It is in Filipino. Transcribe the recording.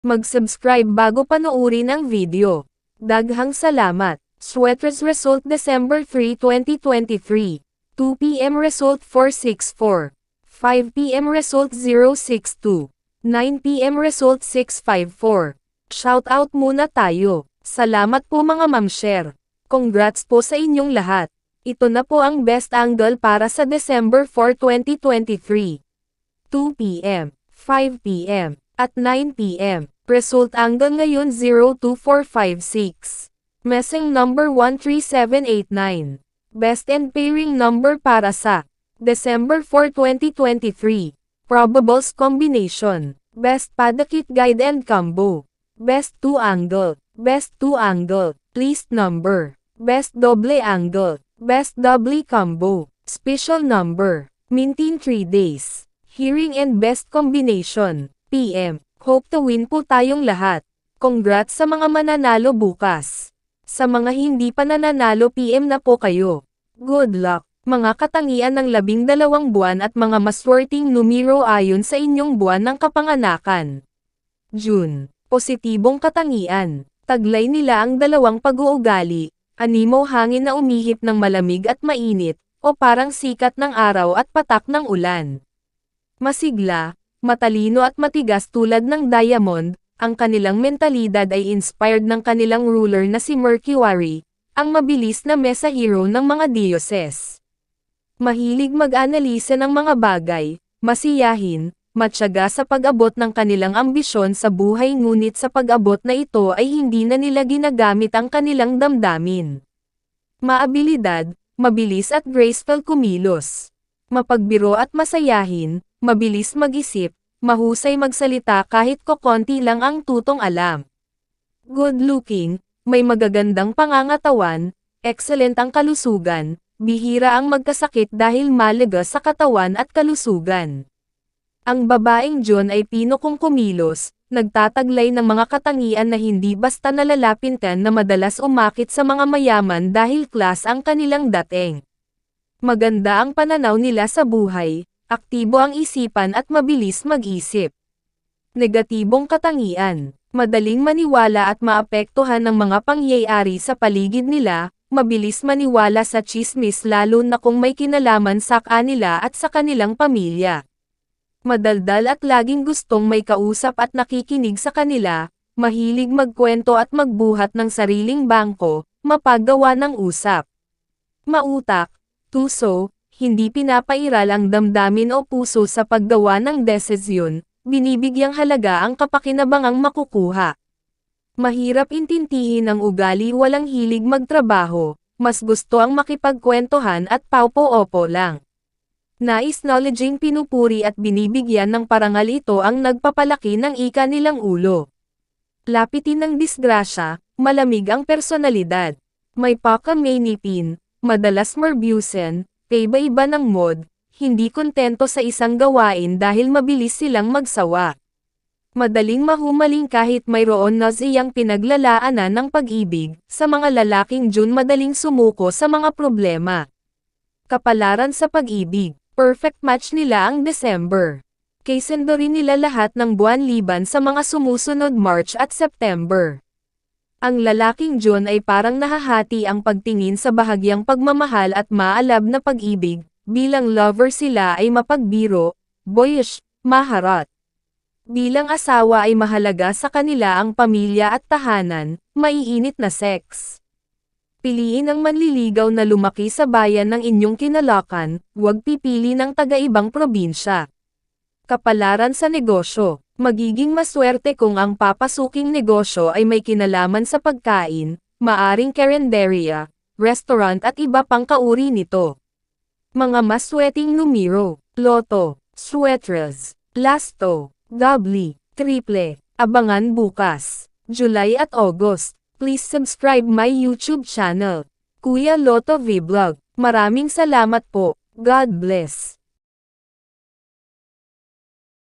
Mag-subscribe bago panoorin ang video. Daghang salamat. Sweaters result December 3, 2023. 2 p.m. result 464. 5 p.m. result 062. 9 p.m. result 654. Shoutout muna tayo. Salamat po mga ma'am-share. Congrats po sa inyong lahat. Ito na po ang best angle para sa December 4, 2023. 2 p.m., 5 p.m., at 9 p.m. Result angle ngayon 02456. Messing number 13789. Best and pairing number para sa December 4, 2023. Probables combination. Best padakit guide and combo. Best 2 angle. Best 2 angle. Least number. Best double angle. Best double combo. Special number. Maintain 3 days. Hearing and best combination. PM. Hope to win po tayong lahat. Congrats sa mga mananalo bukas. Sa mga hindi pa nananalo PM na po kayo. Good luck. Mga katangian ng 12 buwan at mga maswerteng numero ayon sa inyong buwan ng kapanganakan. June. Positibong katangian. Taglay nila ang dalawang pag-uugali. Animo hangin na umihip ng malamig at mainit, o parang sikat ng araw at patak ng ulan. Masigla, matalino at matigas tulad ng diamond, ang kanilang mentalidad ay inspired ng kanilang ruler na si Mercury, ang mabilis na mesa hero ng mga dioses. Mahilig mag-analisa ng mga bagay, masiyahin, matyaga sa pag-abot ng kanilang ambisyon sa buhay ngunit sa pag-abot na ito ay hindi na nila ginagamit ang kanilang damdamin. Maabilidad, mabilis at graceful kumilos. Mapagbiro at masayahin, mabilis mag-isip, mahusay magsalita kahit kokonti lang ang tutong alam. Good looking, may magagandang pangangatawan, excellent ang kalusugan, bihira ang magkasakit dahil malaga sa katawan at kalusugan. Ang babaeng John ay pinokong kumilos, nagtataglay ng mga katangian na hindi basta nalalapintan na madalas umakit sa mga mayaman dahil class ang kanilang dating. Maganda ang pananaw nila sa buhay, aktibo ang isipan at mabilis mag-isip. Negatibong katangian, madaling maniwala at maapektuhan ng mga pangyayari sa paligid nila, mabilis maniwala sa tsismis lalo na kung may kinalaman sa kanila at sa kanilang pamilya. Madaldal at laging gustong may kausap at nakikinig sa kanila, mahilig magkwento at magbuhat ng sariling bangko, mapagawa ng usap. Mautak, tuso, hindi pinapairal ang damdamin o puso sa paggawa ng desisyon, binibigyang halaga ang kapakinabangang makukuha. Mahirap intindihin ang ugali walang hilig magtrabaho, mas gusto ang makipagkwentuhan at paupo-opo lang. Nais knowledging pinupuri at binibigyan ng parangal ito ang nagpapalaki ng ika nilang ulo. Lapitin ng disgrasya, malamig ang personalidad. May pakamanipin, madalas morbusen, iba-iba ng mod, hindi kontento sa isang gawain dahil mabilis silang magsawa. Madaling mahumaling kahit mayroon na siyang pinaglalaanan ng pag-ibig, sa mga lalaking June madaling sumuko sa mga problema. Kapalaran sa pag-ibig. Perfect match nila ang December. Kaysendo rin nila lahat ng buwan liban sa mga sumusunod March at September. Ang lalaking June ay parang nahahati ang pagtingin sa bahagyang pagmamahal at maalab na pag-ibig, bilang lover sila ay mapagbiro, boyish, maharot. Bilang asawa ay mahalaga sa kanila ang pamilya at tahanan, maiinit na sex. Piliin ang manliligaw na lumaki sa bayan ng inyong kinalakan, huwag pipili ng taga-ibang probinsya. Kapalaran sa negosyo, magiging maswerte kung ang papasuking negosyo ay may kinalaman sa pagkain, maaring karinderya, restaurant at iba pang kauri nito. Mga maswerteng numero, loto, sweaters, lasto, doubly, triple, abangan bukas, July at August. Please subscribe my YouTube channel, Kuya Lotto Vlog. Maraming salamat po. God bless.